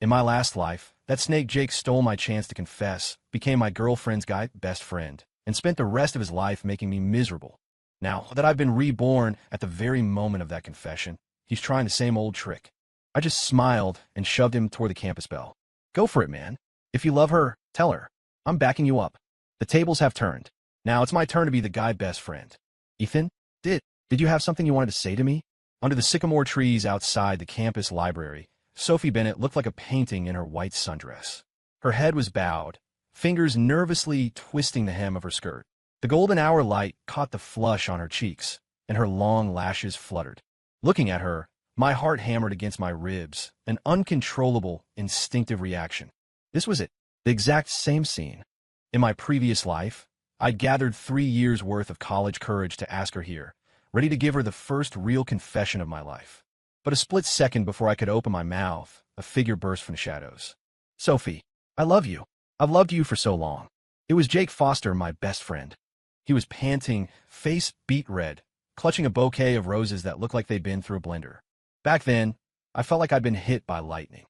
In my last life, that snake Jake stole my chance to confess, became my girlfriend's guy best friend, and spent the rest of his life making me miserable. Now that I've been reborn at the very moment of that confession, he's trying the same old trick. I just smiled and shoved him toward the campus bell. Go for it, man. If you love her, tell her. I'm backing you up. The tables have turned. Now it's my turn to be the guy best friend. Ethan, did you have something you wanted to say to me? Under the sycamore trees outside the campus library, Sophie Bennett looked like a painting in her white sundress. Her head was bowed, fingers nervously twisting the hem of her skirt. The golden hour light caught the flush on her cheeks, and her long lashes fluttered. Looking at her, my heart hammered against my ribs, an uncontrollable, instinctive reaction. This was it, the exact same scene. In my previous life, I'd gathered 3 years' worth of college courage to ask her here, ready to give her the first real confession of my life. But a split second before I could open my mouth, a figure burst from the shadows. Sophie, I love you. I've loved you for so long. It was Jake Foster, my best friend. He was panting, face beet red, clutching a bouquet of roses that looked like they'd been through a blender. Back then, I felt like I'd been hit by lightning.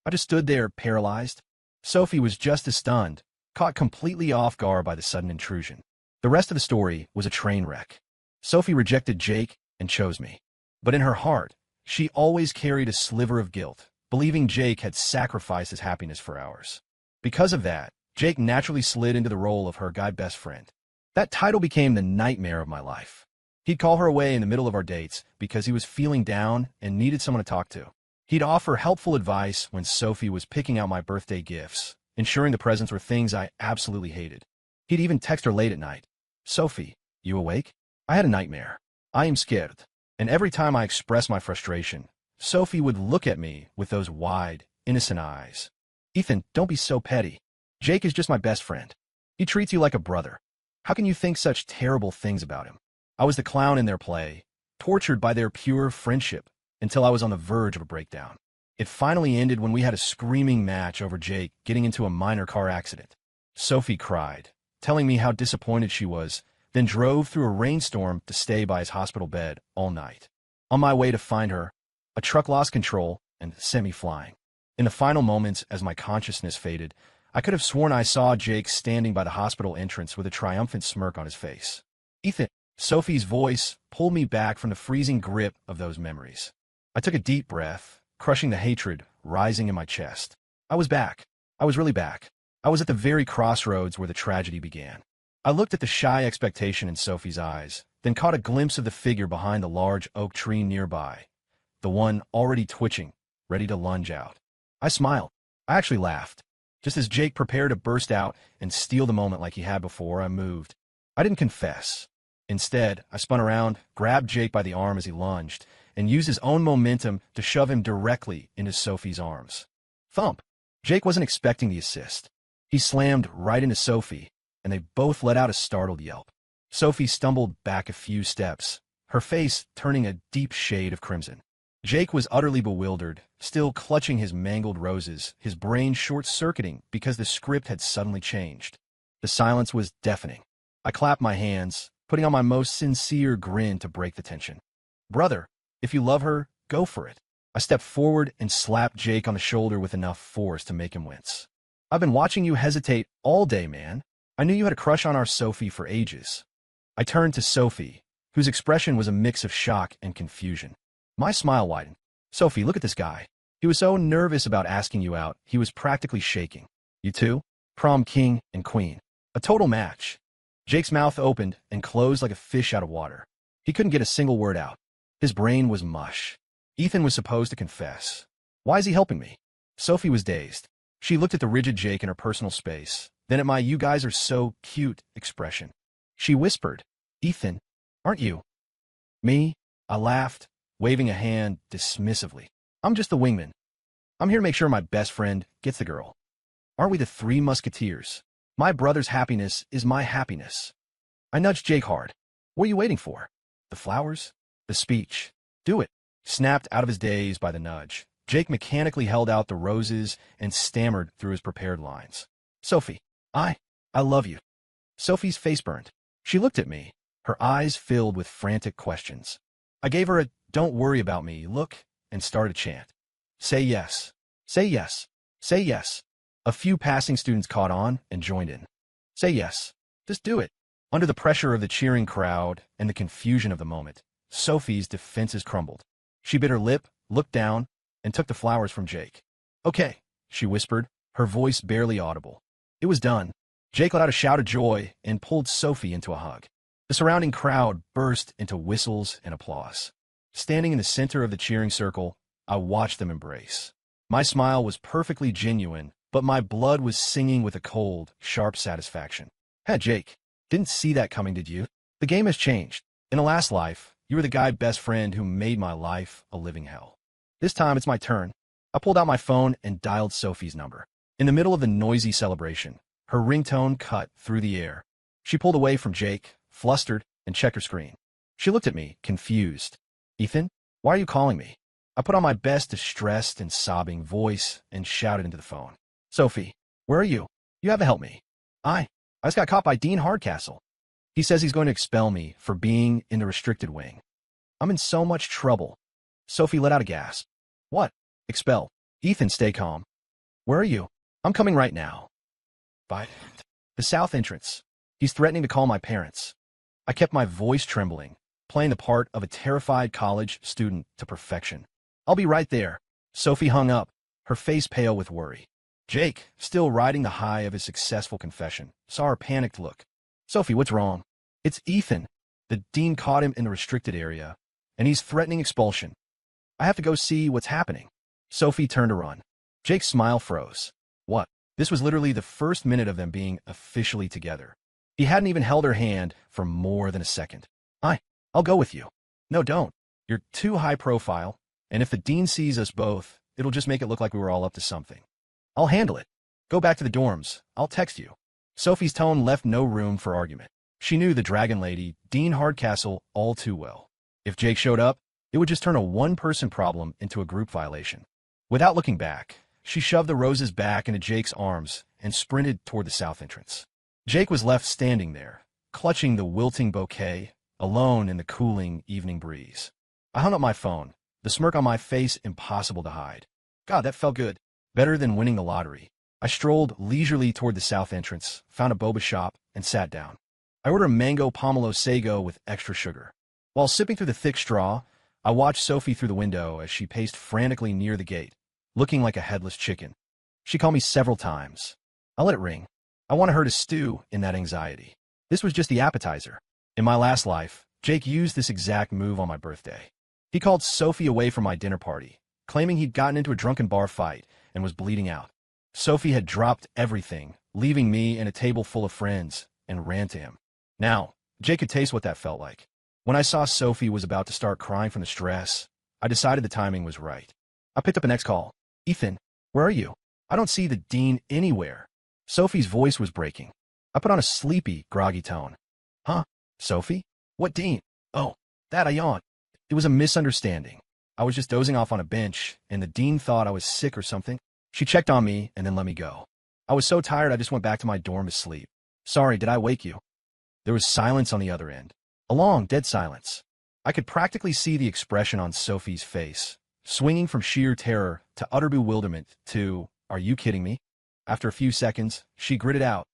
I just stood there, paralyzed. Sophie was just as stunned, caught completely off guard by the sudden intrusion. The rest of the story was a train wreck. Sophie rejected Jake and chose me. But in her heart, she always carried a sliver of guilt, believing Jake had sacrificed his happiness for ours. Because of that, Jake naturally slid into the role of her guy best friend. That title became the nightmare of my life. He'd call her away in the middle of our dates because he was feeling down and needed someone to talk to. He'd offer helpful advice when Sophie was picking out my birthday gifts, ensuring the presents were things I absolutely hated. He'd even text her late at night. Sophie, you awake? I had a nightmare. I am scared. And every time I expressed my frustration, Sophie would look at me with those wide, innocent eyes. Ethan, don't be so petty. Jake is just my best friend. He treats you like a brother. How can you think such terrible things about him? I was the clown in their play, tortured by their pure friendship, until I was on the verge of a breakdown. It finally ended when we had a screaming match over Jake getting into a minor car accident. Sophie cried, telling me how disappointed she was, then drove through a rainstorm to stay by his hospital bed all night. On my way to find her, a truck lost control and sent me flying. In the final moments, as my consciousness faded, I could have sworn I saw Jake standing by the hospital entrance with a triumphant smirk on his face. Ethan, Sophie's voice pulled me back from the freezing grip of those memories. I took a deep breath, crushing the hatred rising in my chest. I was back. I was really back. I was at the very crossroads where the tragedy began. I looked at the shy expectation in Sophie's eyes, then caught a glimpse of the figure behind the large oak tree nearby, the one already twitching, ready to lunge out. I smiled. I actually laughed. Just as Jake prepared to burst out and steal the moment like he had before, I moved. I didn't confess. Instead, I spun around, grabbed Jake by the arm as he lunged, and used his own momentum to shove him directly into Sophie's arms. Thump! Jake wasn't expecting the assist. He slammed right into Sophie, and they both let out a startled yelp. Sophie stumbled back a few steps, her face turning a deep shade of crimson. Jake was utterly bewildered, still clutching his mangled roses, his brain short-circuiting because the script had suddenly changed. The silence was deafening. I clapped my hands, putting on my most sincere grin to break the tension. Brother, if you love her, go for it. I stepped forward and slapped Jake on the shoulder with enough force to make him wince. I've been watching you hesitate all day, man. I knew you had a crush on our Sophie for ages. I turned to Sophie, whose expression was a mix of shock and confusion. My smile widened. Sophie, look at this guy. He was so nervous about asking you out, he was practically shaking. You two? Prom king and queen. A total match. Jake's mouth opened and closed like a fish out of water. He couldn't get a single word out. His brain was mush. Ethan was supposed to confess. Why is he helping me? Sophie was dazed. She looked at the rigid Jake in her personal space, then at my "you guys are so cute" expression. She whispered, Ethan, aren't you? Me? I laughed, waving a hand dismissively. I'm just the wingman. I'm here to make sure my best friend gets the girl. Aren't we the Three Musketeers? My brother's happiness is my happiness. I nudged Jake hard. What are you waiting for? The flowers? The speech? Do it. Snapped out of his daze by the nudge, Jake mechanically held out the roses and stammered through his prepared lines. Sophie, I love you. Sophie's face burned. She looked at me, her eyes filled with frantic questions. I gave her a "don't worry about me" look and started a chant. Say yes. Say yes. Say yes. A few passing students caught on and joined in. Say yes. Just do it. Under the pressure of the cheering crowd and the confusion of the moment, Sophie's defenses crumbled. She bit her lip, looked down, and took the flowers from Jake. Okay, she whispered, her voice barely audible. It was done. Jake let out a shout of joy and pulled Sophie into a hug. The surrounding crowd burst into whistles and applause. Standing in the center of the cheering circle, I watched them embrace. My smile was perfectly genuine, but my blood was singing with a cold, sharp satisfaction. Hey, Jake, didn't see that coming, did you? The game has changed. In a last life, you were the guy best friend who made my life a living hell. This time, it's my turn. I pulled out my phone and dialed Sophie's number. In the middle of the noisy celebration, her ringtone cut through the air. She pulled away from Jake, flustered, and checked her screen. She looked at me, confused. Ethan, why are you calling me? I put on my best distressed and sobbing voice and shouted into the phone. Sophie, where are you? You have to help me. I just got caught by Dean Hardcastle. He says he's going to expel me for being in the restricted wing. I'm in so much trouble. Sophie let out a gasp. What? Expelled. Ethan, stay calm. Where are you? I'm coming right now. By the south entrance. He's threatening to call my parents. I kept my voice trembling, playing the part of a terrified college student to perfection. I'll be right there. Sophie hung up, her face pale with worry. Jake, still riding the high of his successful confession, saw her panicked look. Sophie, what's wrong? It's Ethan. The dean caught him in the restricted area, and he's threatening expulsion. I have to go see what's happening. Sophie turned to run. Jake's smile froze. What? This was literally the first minute of them being officially together. He hadn't even held her hand for more than a second. I'll go with you. No, don't. You're too high profile, and if the dean sees us both, it'll just make it look like we were all up to something. I'll handle it. Go back to the dorms. I'll text you. Sophie's tone left no room for argument. She knew the dragon lady, Dean Hardcastle, all too well. If Jake showed up, it would just turn a one-person problem into a group violation. Without looking back, she shoved the roses back into Jake's arms and sprinted toward the south entrance. Jake was left standing there, clutching the wilting bouquet, alone in the cooling evening breeze. I hung up my phone, the smirk on my face impossible to hide. God, that felt good. Better than winning the lottery. I strolled leisurely toward the south entrance, found a boba shop, and sat down. I ordered a mango pomelo sago with extra sugar. While sipping through the thick straw, I watched Sophie through the window as she paced frantically near the gate, looking like a headless chicken. She called me several times. I let it ring. I wanted her to stew in that anxiety. This was just the appetizer. In my last life, Jake used this exact move on my birthday. He called Sophie away from my dinner party, claiming he'd gotten into a drunken bar fight and was bleeding out. Sophie had dropped everything, leaving me and a table full of friends, and ran to him. Now, Jake could taste what that felt like. When I saw Sophie was about to start crying from the stress, I decided the timing was right. I picked up the next call. Ethan, where are you? I don't see the dean anywhere. Sophie's voice was breaking. I put on a sleepy, groggy tone. Huh? Sophie? What dean? Oh, that I yawned. It was a misunderstanding. I was just dozing off on a bench, and the dean thought I was sick or something. She checked on me and then let me go. I was so tired I just went back to my dorm to sleep. Sorry, did I wake you? There was silence on the other end. A long, dead silence. I could practically see the expression on Sophie's face, swinging from sheer terror to utter bewilderment to, are you kidding me? After a few seconds, she gritted out.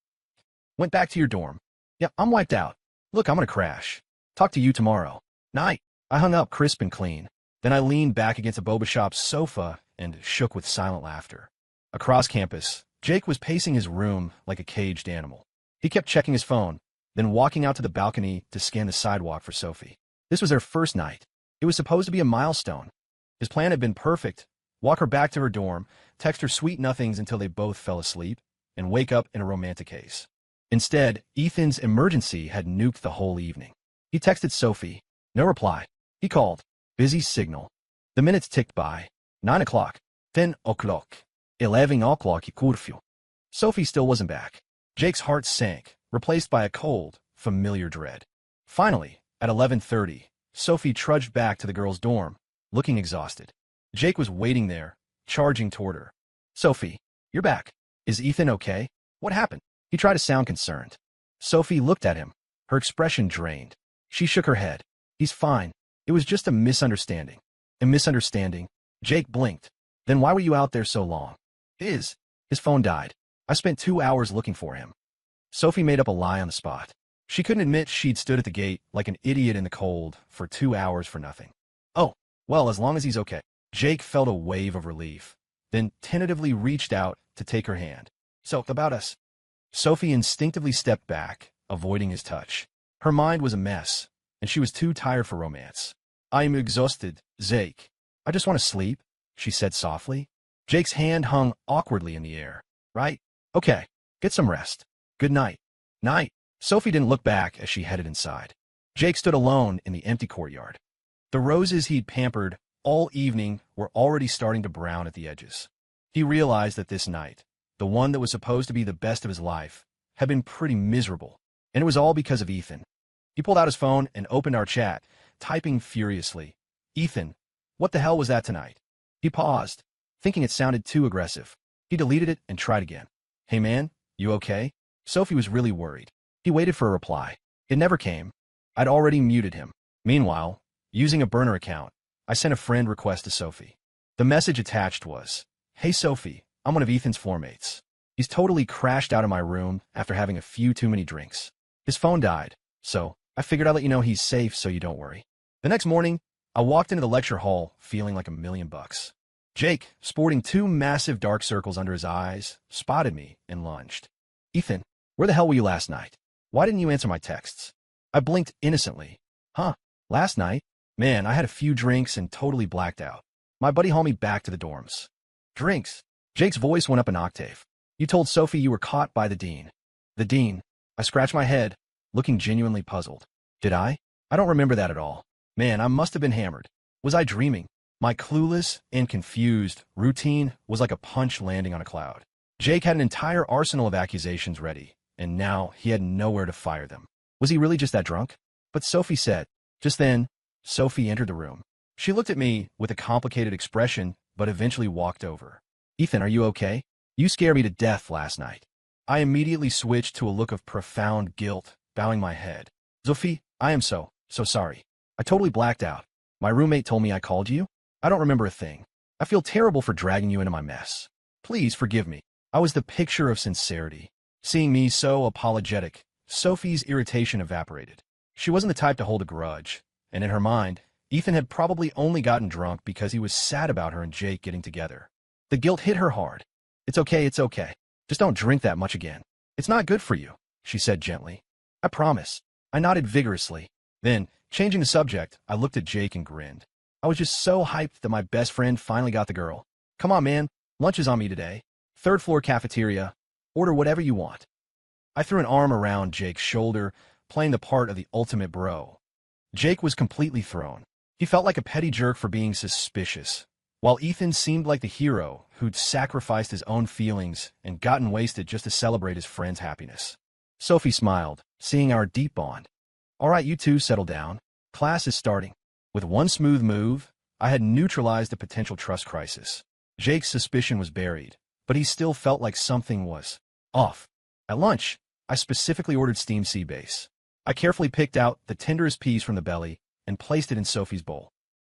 Went back to your dorm. Yeah, I'm wiped out. Look, I'm gonna crash. Talk to you tomorrow. Night. I hung up crisp and clean. Then I leaned back against a boba shop's sofa and shook with silent laughter. Across campus, Jake was pacing his room like a caged animal. He kept checking his phone, then walking out to the balcony to scan the sidewalk for Sophie. This was their first night. It was supposed to be a milestone. His plan had been perfect. Walk her back to her dorm, text her sweet nothings until they both fell asleep, and wake up in a romantic haze. Instead, Ethan's emergency had nuked the whole evening. He texted Sophie. No reply. He called. Busy signal. The minutes ticked by. 9 o'clock. 10 o'clock. 11 o'clock curfew. Sophie still wasn't back. Jake's heart sank, replaced by a cold, familiar dread. Finally, at 11:30, Sophie trudged back to the girls' dorm, looking exhausted. Jake was waiting there, charging toward her. Sophie, you're back. Is Ethan okay? What happened? He tried to sound concerned. Sophie looked at him, her expression drained. She shook her head. He's fine. It was just a misunderstanding. A misunderstanding? Jake blinked. Then why were you out there so long? His phone died. I spent 2 hours looking for him. Sophie made up a lie on the spot. She couldn't admit she'd stood at the gate like an idiot in the cold for 2 hours for nothing. Oh, well, as long as he's okay. Jake felt a wave of relief, then tentatively reached out to take her hand. So, about us. Sophie instinctively stepped back, avoiding his touch. Her mind was a mess, and she was too tired for romance. I'm exhausted, Jake. I just want to sleep, she said softly. Jake's hand hung awkwardly in the air. Right? Okay, get some rest. Good night. Night. Sophie didn't look back as she headed inside. Jake stood alone in the empty courtyard. The roses he'd pampered all evening were already starting to brown at the edges. He realized that this night, the one that was supposed to be the best of his life, had been pretty miserable, and it was all because of Ethan. He pulled out his phone and opened our chat, typing furiously. Ethan, what the hell was that tonight? He paused, thinking it sounded too aggressive. He deleted it and tried again. Hey man, you okay? Sophie was really worried. He waited for a reply. It never came. I'd already muted him. Meanwhile, using a burner account, I sent a friend request to Sophie. The message attached was, Hey Sophie, I'm one of Ethan's floormates. He's totally crashed out of my room after having a few too many drinks. His phone died, so I figured I'd let you know he's safe so you don't worry. The next morning, I walked into the lecture hall feeling like $1,000,000. Jake, sporting 2 massive dark circles under his eyes, spotted me and lunged. Ethan, where the hell were you last night? Why didn't you answer my texts? I blinked innocently. Huh, last night? Man, I had a few drinks and totally blacked out. My buddy hauled me back to the dorms. Drinks? Jake's voice went up an octave. You told Sophie you were caught by the dean. The dean? I scratched my head, looking genuinely puzzled. Did I? I don't remember that at all. Man, I must have been hammered. Was I dreaming? My clueless and confused routine was like a punch landing on a cloud. Jake had an entire arsenal of accusations ready, and now he had nowhere to fire them. Was he really just that drunk? But Sophie said. Just then, Sophie entered the room. She looked at me with a complicated expression, but eventually walked over. Ethan, are you okay? You scared me to death last night. I immediately switched to a look of profound guilt, bowing my head. Sophie, I am so sorry. I totally blacked out. My roommate told me I called you. I don't remember a thing. I feel terrible for dragging you into my mess. Please forgive me. I was the picture of sincerity. Seeing me so apologetic, Sophie's irritation evaporated. She wasn't the type to hold a grudge, and in her mind, Ethan had probably only gotten drunk because he was sad about her and Jake getting together. The guilt hit her hard. It's okay. Just don't drink that much again. It's not good for you, she said gently. I promise. I nodded vigorously. Then, changing the subject, I looked at Jake and grinned. I was just so hyped that my best friend finally got the girl. Come on, man. Lunch is on me today. 3rd floor cafeteria. Order whatever you want. I threw an arm around Jake's shoulder, playing the part of the ultimate bro. Jake was completely thrown. He felt like a petty jerk for being suspicious, while Ethan seemed like the hero who'd sacrificed his own feelings and gotten wasted just to celebrate his friend's happiness. Sophie smiled, seeing our deep bond. All right, you two settle down. Class is starting. With one smooth move, I had neutralized a potential trust crisis. Jake's suspicion was buried, but he still felt like something was off. At lunch, I specifically ordered steamed sea bass. I carefully picked out the tenderest piece from the belly and placed it in Sophie's bowl.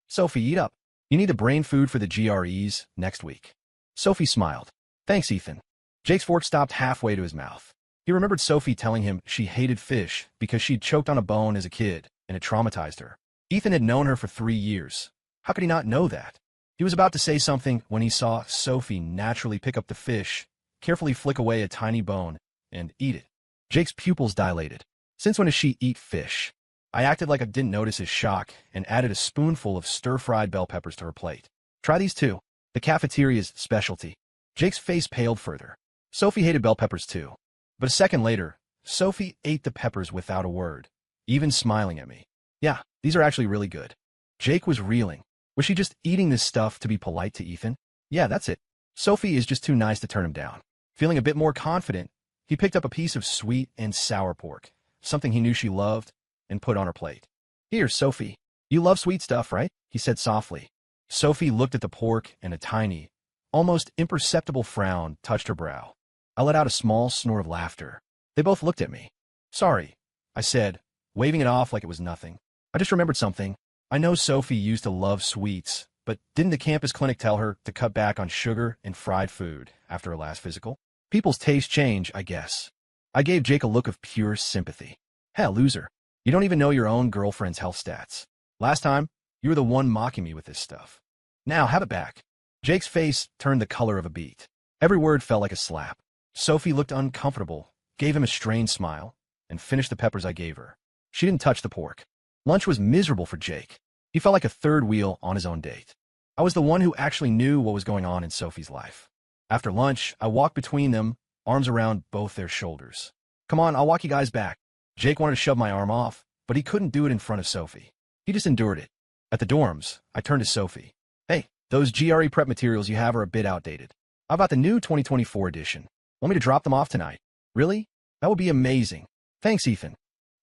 Sophie, eat up. You need the brain food for the GREs next week. Sophie smiled. Thanks, Ethan. Jake's fork stopped halfway to his mouth. He remembered Sophie telling him she hated fish because she'd choked on a bone as a kid, and it traumatized her. Ethan had known her for 3 years. How could he not know that? He was about to say something when he saw Sophie naturally pick up the fish, carefully flick away a tiny bone, and eat it. Jake's pupils dilated. Since when does she eat fish? I acted like I didn't notice his shock and added a spoonful of stir-fried bell peppers to her plate. Try these too. The cafeteria's specialty. Jake's face paled further. Sophie hated bell peppers too. But a second later, Sophie ate the peppers without a word, even smiling at me. Yeah, these are actually really good. Jake was reeling. Was she just eating this stuff to be polite to Ethan? Yeah, that's it. Sophie is just too nice to turn him down. Feeling a bit more confident, he picked up a piece of sweet and sour pork, something he knew she loved, and put on her plate. Here, Sophie. You love sweet stuff, right? He said softly. Sophie looked at the pork and a tiny, almost imperceptible frown touched her brow. I let out a small snort of laughter. They both looked at me. Sorry, I said, waving it off like it was nothing. I just remembered something. I know Sophie used to love sweets, But didn't the campus clinic tell her to cut back on sugar and fried food after her last physical? People's tastes change, I guess. I gave Jake a look of pure sympathy. Hell, loser. You don't even know your own girlfriend's health stats. Last time, you were the one mocking me with this stuff. Now, have it back. Jake's face turned the color of a beet. Every word felt like a slap. Sophie looked uncomfortable, gave him a strained smile, and finished the peppers I gave her. She didn't touch the pork. Lunch was miserable for Jake. He felt like a third wheel on his own date. I was the one who actually knew what was going on in Sophie's life. After lunch, I walked between them, arms around both their shoulders. Come on, I'll walk you guys back. Jake wanted to shove my arm off, but he couldn't do it in front of Sophie. He just endured it. At the dorms, I turned to Sophie. Hey, those GRE prep materials you have are a bit outdated. How about the new 2024 edition? Want me to drop them off tonight? Really? That would be amazing. Thanks, Ethan.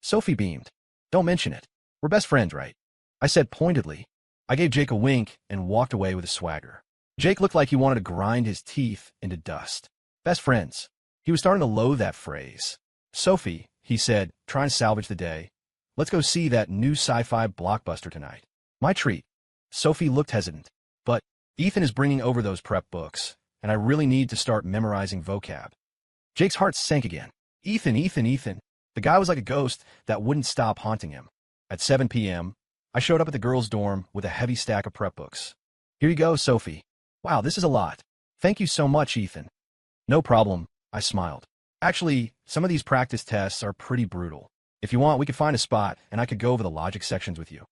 Sophie beamed. Don't mention it. We're best friends, right? I said pointedly. I gave Jake a wink and walked away with a swagger. Jake looked like he wanted to grind his teeth into dust. Best friends. He was starting to loathe that phrase. Sophie, he said, trying to salvage the day. Let's go see that new sci-fi blockbuster tonight. My treat. Sophie looked hesitant. But Ethan is bringing over those prep books, and I really need to start memorizing vocab. Jake's heart sank again. Ethan. The guy was like a ghost that wouldn't stop haunting him. At 7 p.m., I showed up at the girls' dorm with a heavy stack of prep books. Here you go, Sophie. Wow, this is a lot. Thank you so much, Ethan. No problem, I smiled. Actually, some of these practice tests are pretty brutal. If you want, we could find a spot, and I could go over the logic sections with you.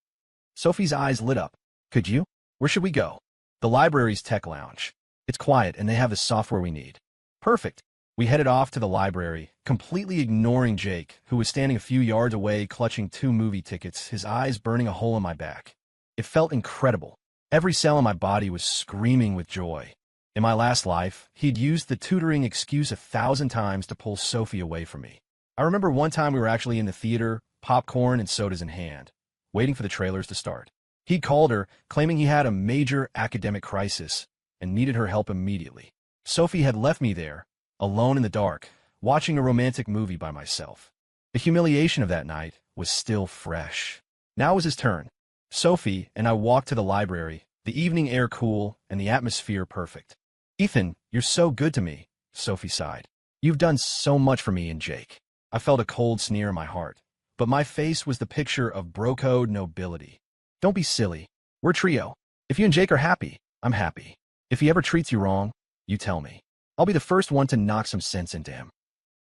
Sophie's eyes lit up. Could you? Where should we go? The library's tech lounge. It's quiet, and they have the software we need. Perfect. We headed off to the library, completely ignoring Jake, who was standing a few yards away clutching 2 movie tickets, his eyes burning a hole in my back. It felt incredible. Every cell in my body was screaming with joy. In my last life, he'd used the tutoring excuse 1,000 times to pull Sophie away from me. I remember one time we were actually in the theater, popcorn and sodas in hand, waiting for the trailers to start. He'd called her, claiming he had a major academic crisis and needed her help immediately. Sophie had left me there, alone in the dark, watching a romantic movie by myself. The humiliation of that night was still fresh. Now it was his turn. Sophie and I walked to the library, the evening air cool and the atmosphere perfect. Ethan, you're so good to me, Sophie sighed. You've done so much for me and Jake. I felt a cold sneer in my heart, but my face was the picture of bro-code nobility. Don't be silly. We're a trio. If you and Jake are happy, I'm happy. If he ever treats you wrong, you tell me. I'll be the first one to knock some sense into him.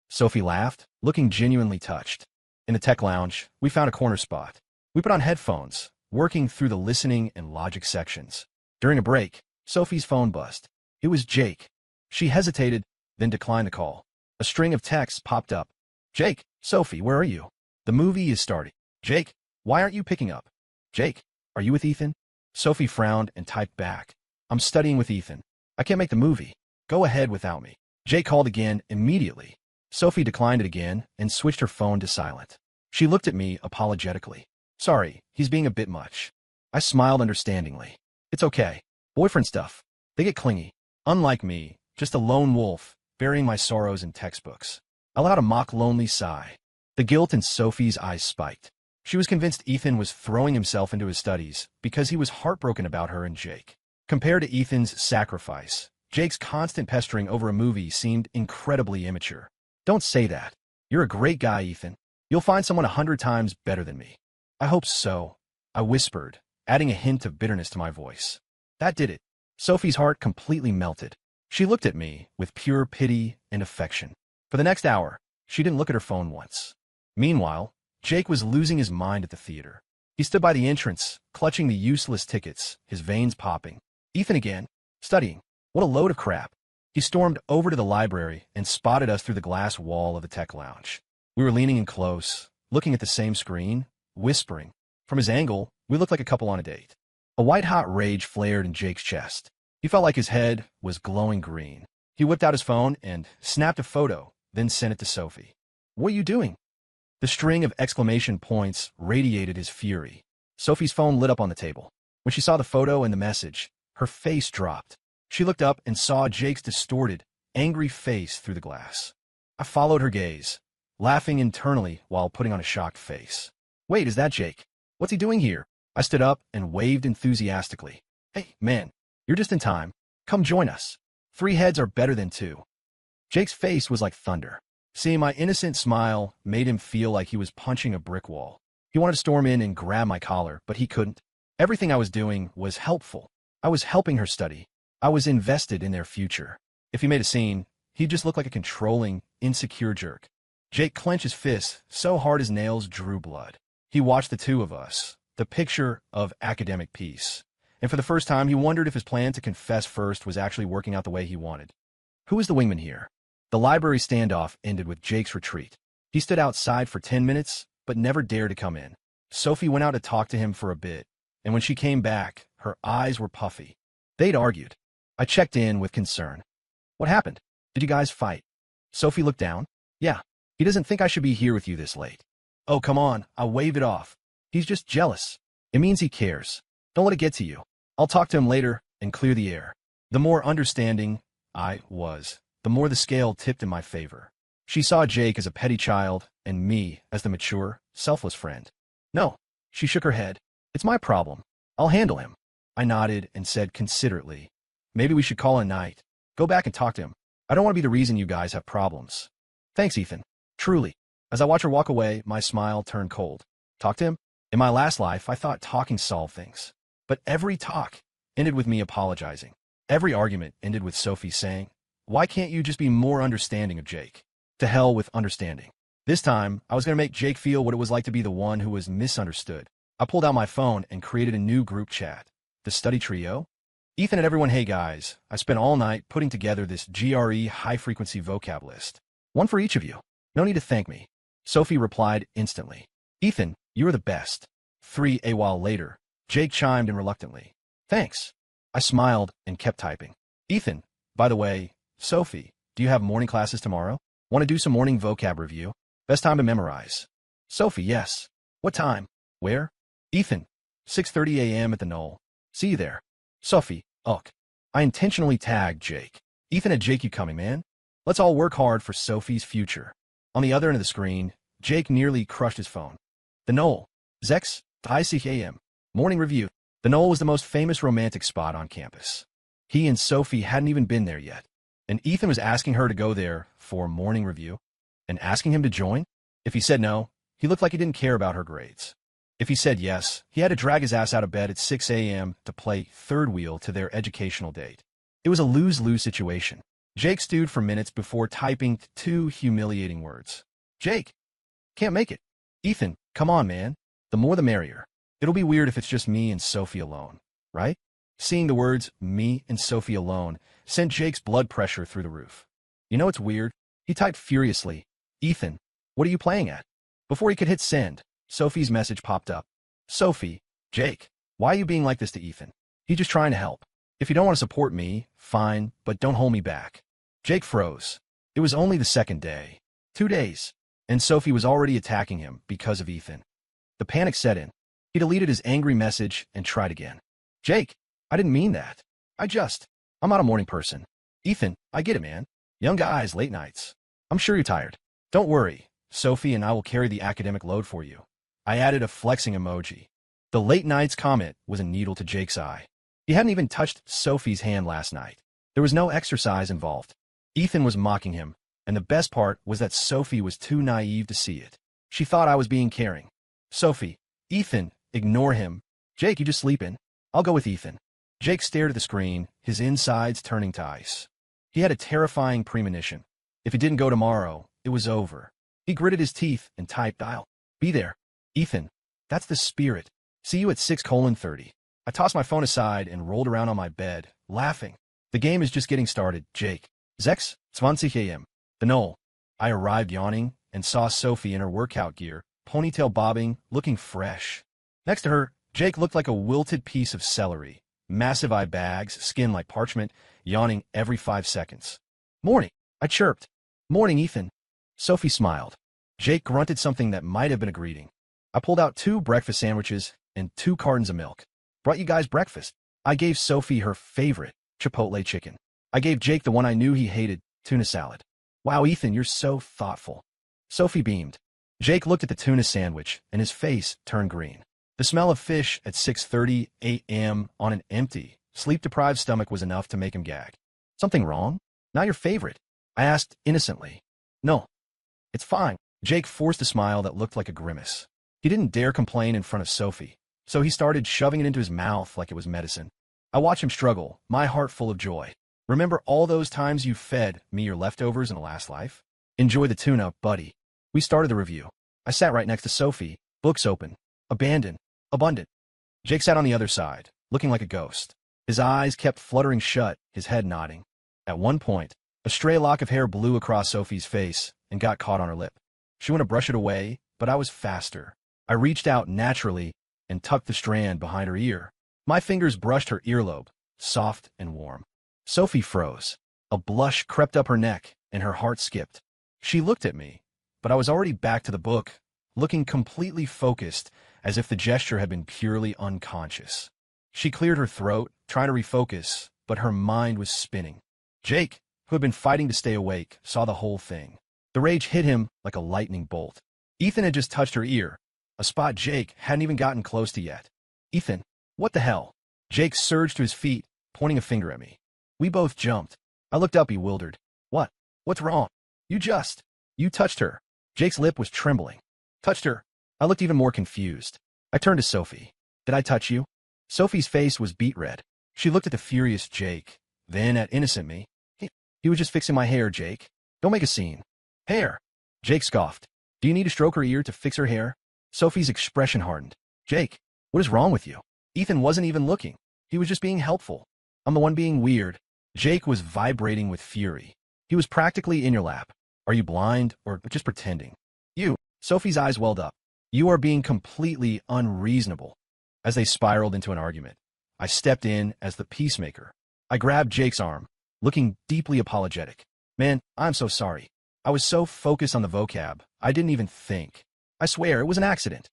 Sophie laughed, looking genuinely touched. In the tech lounge, we found a corner spot. We put on headphones, working through the listening and logic sections. During a break, Sophie's phone buzzed. It was Jake. She hesitated, then declined the call. A string of texts popped up. Jake, Sophie, where are you? The movie is starting. Jake, why aren't you picking up? Jake, are you with Ethan? Sophie frowned and typed back. I'm studying with Ethan. I can't make the movie. Go ahead without me. Jake called again immediately. Sophie declined it again and switched her phone to silent. She looked at me apologetically. Sorry, he's being a bit much. I smiled understandingly. It's okay. Boyfriend stuff. They get clingy. Unlike me, just a lone wolf, burying my sorrows in textbooks. I let out a mock lonely sigh. The guilt in Sophie's eyes spiked. She was convinced Ethan was throwing himself into his studies because he was heartbroken about her and Jake. Compared to Ethan's sacrifice, Jake's constant pestering over a movie seemed incredibly immature. Don't say that. You're a great guy, Ethan. You'll find someone 100 times better than me. I hope so, I whispered, adding a hint of bitterness to my voice. That did it. Sophie's heart completely melted. She looked at me with pure pity and affection. For the next hour, she didn't look at her phone once. Meanwhile, Jake was losing his mind at the theater. He stood by the entrance, clutching the useless tickets, his veins popping. Ethan again, studying. What a load of crap. He stormed over to the library and spotted us through the glass wall of the tech lounge. We were leaning in close, looking at the same screen, whispering. From his angle, we looked like a couple on a date. A white-hot rage flared in Jake's chest. He felt like his head was glowing green. He whipped out his phone and snapped a photo, then sent it to Sophie. What are you doing? The string of exclamation points radiated his fury. Sophie's phone lit up on the table. When she saw the photo and the message, her face dropped. She looked up and saw Jake's distorted, angry face through the glass. I followed her gaze, laughing internally while putting on a shocked face. Wait, is that Jake? What's he doing here? I stood up and waved enthusiastically. Hey, man, you're just in time. Come join us. 3 heads are better than 2. Jake's face was like thunder. Seeing my innocent smile made him feel like he was punching a brick wall. He wanted to storm in and grab my collar, but he couldn't. Everything I was doing was helpful. I was helping her study. I was invested in their future. If he made a scene, he'd just look like a controlling, insecure jerk. Jake clenched his fists so hard his nails drew blood. He watched the two of us, the picture of academic peace. And for the first time, he wondered if his plan to confess first was actually working out the way he wanted. Who is the wingman here? The library standoff ended with Jake's retreat. He stood outside for 10 minutes, but never dared to come in. Sophie went out to talk to him for a bit, and when she came back, her eyes were puffy. They'd argued. I checked in with concern. What happened? Did you guys fight? Sophie looked down. Yeah. He doesn't think I should be here with you this late. Oh, come on. I'll wave it off. He's just jealous. It means he cares. Don't let it get to you. I'll talk to him later and clear the air. The more understanding I was, the more the scale tipped in my favor. She saw Jake as a petty child and me as the mature, selfless friend. No, she shook her head. It's my problem. I'll handle him. I nodded and said considerately, maybe we should call a night. Go back and talk to him. I don't want to be the reason you guys have problems. Thanks, Ethan. Truly. As I watch her walk away, my smile turned cold. Talk to him? In my last life, I thought talking solved things. But every talk ended with me apologizing. Every argument ended with Sophie saying, why can't you just be more understanding of Jake? To hell with understanding. This time, I was going to make Jake feel what it was like to be the one who was misunderstood. I pulled out my phone and created a new group chat. The study trio? Ethan and everyone, hey guys, I spent all night putting together this GRE high-frequency vocab list. One for each of you. No need to thank me. Sophie replied instantly. Ethan, you are the best. A while later, Jake chimed in reluctantly. Thanks. I smiled and kept typing. Ethan, by the way, Sophie, do you have morning classes tomorrow? Want to do some morning vocab review? Best time to memorize. Sophie, yes. What time? Where? Ethan, 6:30 a.m. at the Knoll. See you there. Sophie, ugh. I intentionally tagged Jake. Ethan had Jake you coming, man. Let's all work hard for Sophie's future. On the other end of the screen, Jake nearly crushed his phone. The Knoll. 6:30 a.m. Morning review. The Knoll was the most famous romantic spot on campus. He and Sophie hadn't even been there yet. And Ethan was asking her to go there for morning review and asking him to join? If he said no, he looked like he didn't care about her grades. If he said yes, he had to drag his ass out of bed at 6 a.m. to play third wheel to their educational date. It was a lose-lose situation. Jake stewed for minutes before typing 2 humiliating words. Jake, can't make it. Ethan, come on, man. The more the merrier. It'll be weird if it's just me and Sophie alone, right? Seeing the words, me and Sophie alone, sent Jake's blood pressure through the roof. You know it's weird? He typed furiously, Ethan, what are you playing at? Before he could hit send, Sophie's message popped up. Sophie, Jake, why are you being like this to Ethan? He's just trying to help. If you don't want to support me, fine, but don't hold me back. Jake froze. It was only the second day. 2 days. And Sophie was already attacking him because of Ethan. The panic set in. He deleted his angry message and tried again. Jake, I didn't mean that. I'm not a morning person. Ethan, I get it, man. Young guys, late nights. I'm sure you're tired. Don't worry. Sophie and I will carry the academic load for you. I added a flexing emoji. The late nights comment was a needle to Jake's eye. He hadn't even touched Sophie's hand last night. There was no exercise involved. Ethan was mocking him, and the best part was that Sophie was too naive to see it. She thought I was being caring. Sophie, Ethan, ignore him. Jake, you just sleeping? I'll go with Ethan. Jake stared at the screen, his insides turning to ice. He had a terrifying premonition. If it didn't go tomorrow, it was over. He gritted his teeth and typed, I'll be there. Ethan, that's the spirit. See you at 6:30. I tossed my phone aside and rolled around on my bed, laughing. The game is just getting started, Jake. 6:20 a.m. The Knoll. I arrived yawning and saw Sophie in her workout gear, ponytail bobbing, looking fresh. Next to her, Jake looked like a wilted piece of celery. Massive eye bags, skin like parchment, yawning every 5 seconds. Morning, I chirped. Morning, Ethan. Sophie smiled. Jake grunted something that might have been a greeting. I pulled out 2 breakfast sandwiches and 2 cartons of milk. Brought you guys breakfast. I gave Sophie her favorite, Chipotle chicken. I gave Jake the one I knew he hated, tuna salad. Wow, Ethan, you're so thoughtful. Sophie beamed. Jake looked at the tuna sandwich, and his face turned green. The smell of fish at 6:30 a.m. on an empty, Sleep-deprived stomach was enough to make him gag. Something wrong? Not your favorite? I asked innocently. No, it's fine. Jake forced a smile that looked like a grimace. He didn't dare complain in front of Sophie, so he started shoving it into his mouth like it was medicine. I watched him struggle, my heart full of joy. Remember all those times you fed me your leftovers in a last life? Enjoy the tuna, buddy. We started the review. I sat right next to Sophie, books open, abandoned, abundant. Jake sat on the other side, looking like a ghost. His eyes kept fluttering shut, his head nodding. At one point, a stray lock of hair blew across Sophie's face and got caught on her lip. She went to brush it away, but I was faster. I reached out naturally and tucked the strand behind her ear. My fingers brushed her earlobe, soft and warm. Sophie froze. A blush crept up her neck, and her heart skipped. She looked at me, but I was already back to the book, looking completely focused, as if the gesture had been purely unconscious. She cleared her throat, trying to refocus, but her mind was spinning. Jake, who had been fighting to stay awake, saw the whole thing. The rage hit him like a lightning bolt. Ethan had just touched her ear, a spot Jake hadn't even gotten close to yet. Ethan, what the hell? Jake surged to his feet, pointing a finger at me. We both jumped. I looked up bewildered. What? What's wrong? You touched her. Jake's lip was trembling. Touched her? I looked even more confused. I turned to Sophie. Did I touch you? Sophie's face was beet red. She looked at the furious Jake, then at innocent me. He was just fixing my hair, Jake. Don't make a scene. Hair? Jake scoffed. Do you need to stroke her ear to fix her hair? Sophie's expression hardened. Jake, what is wrong with you? Ethan wasn't even looking. He was just being helpful. I'm the one being weird. Jake was vibrating with fury. He was practically in your lap. Are you blind or just pretending? You. Sophie's eyes welled up. You are being completely unreasonable. As they spiraled into an argument, I stepped in as the peacemaker. I grabbed Jake's arm, looking deeply apologetic. Man, I'm so sorry. I was so focused on the vocab, I didn't even think. I swear, it was an accident.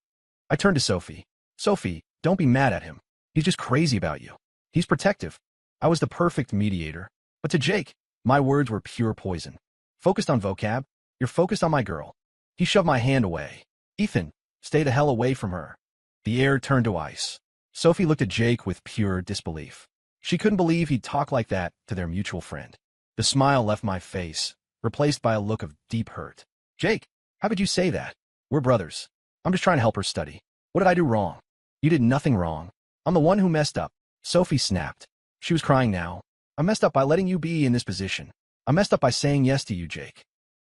I turned to Sophie. Sophie, don't be mad at him. He's just crazy about you. He's protective. I was the perfect mediator. But to Jake, my words were pure poison. Focused on vocab? You're focused on my girl. He shoved my hand away. Ethan, stay the hell away from her. The air turned to ice. Sophie looked at Jake with pure disbelief. She couldn't believe he'd talk like that to their mutual friend. The smile left my face, replaced by a look of deep hurt. Jake, how could you say that? We're brothers. I'm just trying to help her study. What did I do wrong? You did nothing wrong. I'm the one who messed up. Sophie snapped. She was crying now. I messed up by letting you be in this position. I messed up by saying yes to you, Jake.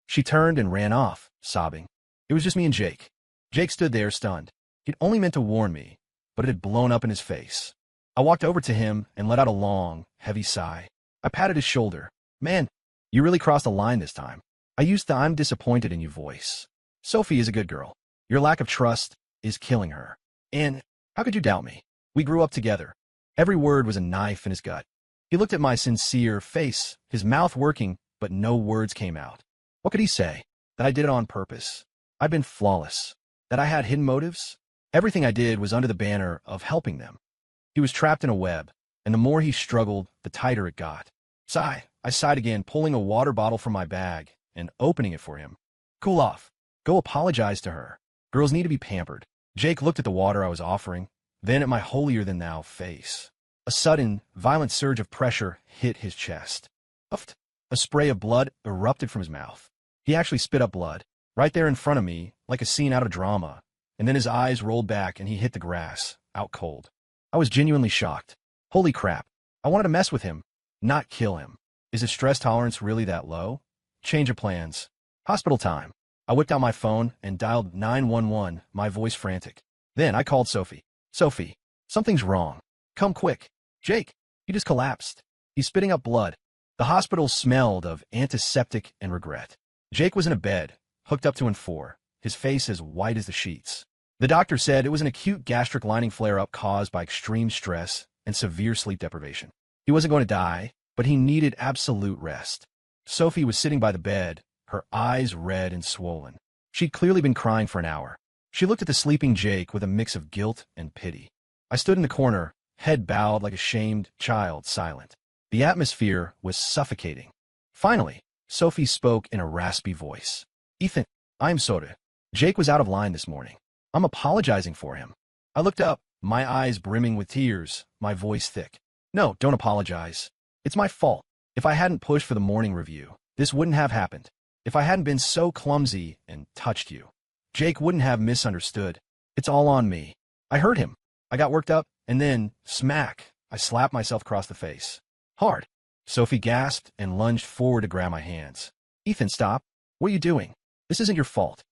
She turned and ran off, sobbing. It was just me and Jake. Jake stood there, stunned. He'd only meant to warn me, but it had blown up in his face. I walked over to him and let out a long, heavy sigh. I patted his shoulder. Man, you really crossed the line this time. I used the I'm disappointed in you voice. Sophie is a good girl. Your lack of trust is killing her. And how could you doubt me? We grew up together. Every word was a knife in his gut. He looked at my sincere face, his mouth working, but no words came out. What could he say? That I did it on purpose. I'd been flawless. That I had hidden motives? Everything I did was under the banner of helping them. He was trapped in a web, and the more he struggled, the tighter it got. Sigh. I sighed again, pulling a water bottle from my bag and opening it for him. Cool off. Go apologize to her. Girls need to be pampered. Jake looked at the water I was offering, then at my holier-than-thou face. A sudden, violent surge of pressure hit his chest. Puffed. A spray of blood erupted from his mouth. He actually spit up blood, right there in front of me, like a scene out of drama, and then his eyes rolled back and he hit the grass, out cold. I was genuinely shocked. Holy crap. I wanted to mess with him, not kill him. Is his stress tolerance really that low? Change of plans. Hospital time. I whipped out my phone and dialed 911, my voice frantic. Then I called Sophie. Sophie, something's wrong. Come quick. Jake, he just collapsed. He's spitting up blood. The hospital smelled of antiseptic and regret. Jake was in a bed, hooked up to an 4, his face as white as the sheets. The doctor said it was an acute gastric lining flare-up caused by extreme stress and severe sleep deprivation. He wasn't going to die, but he needed absolute rest. Sophie was sitting by the bed, her eyes red and swollen. She'd clearly been crying for an hour. She looked at the sleeping Jake with a mix of guilt and pity. I stood in the corner, head bowed like a shamed child, silent. The atmosphere was suffocating. Finally, Sophie spoke in a raspy voice. Ethan, I'm sorry. Jake was out of line this morning. I'm apologizing for him. I looked up, my eyes brimming with tears, my voice thick. No, don't apologize. It's my fault. If I hadn't pushed for the morning review, this wouldn't have happened. If I hadn't been so clumsy and touched you, Jake wouldn't have misunderstood. It's all on me. I hurt him. I got worked up, and then, smack, I slapped myself across the face. Hard. Sophie gasped and lunged forward to grab my hands. Ethan, stop. What are you doing? This isn't your fault.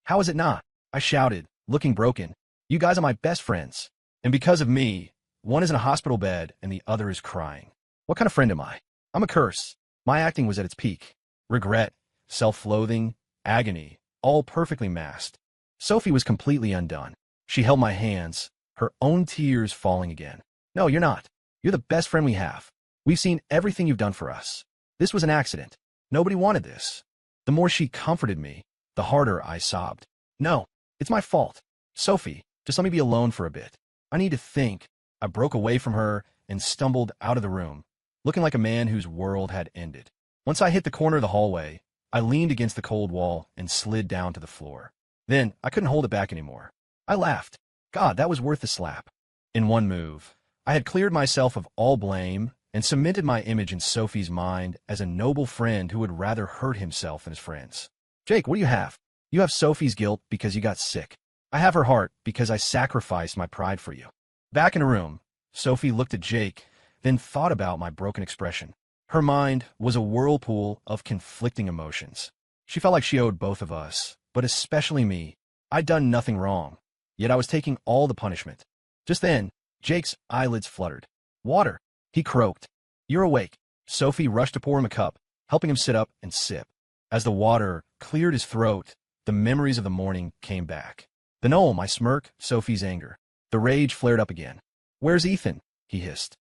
How is it not? I shouted, looking broken. You guys are my best friends. And because of me, one is in a hospital bed and the other is crying. What kind of friend am I? I'm a curse. My acting was at its peak. Regret, self-loathing, agony, all perfectly masked. Sophie was completely undone. She held my hands, her own tears falling again. No, you're not. You're the best friend we have. We've seen everything you've done for us. This was an accident. Nobody wanted this. The more she comforted me, the harder I sobbed. No, it's my fault. Sophie, just let me be alone for a bit. I need to think. I broke away from her and stumbled out of the room, looking like a man whose world had ended. Once I hit the corner of the hallway, I leaned against the cold wall and slid down to the floor. Then, I couldn't hold it back anymore. I laughed. God, that was worth the slap. In one move, I had cleared myself of all blame and cemented my image in Sophie's mind as a noble friend who would rather hurt himself than his friends. Jake, what do you have? You have Sophie's guilt because you got sick. I have her heart because I sacrificed my pride for you. Back in the room, Sophie looked at Jake, then thought about my broken expression. Her mind was a whirlpool of conflicting emotions. She felt like she owed both of us, but especially me. I'd done nothing wrong, yet I was taking all the punishment. Just then, Jake's eyelids fluttered. Water, he croaked. You're awake. Sophie rushed to pour him a cup, helping him sit up and sip. As the water cleared his throat, the memories of the morning came back. The gnome, my smirk, Sophie's anger. The rage flared up again. Where's Ethan? He hissed.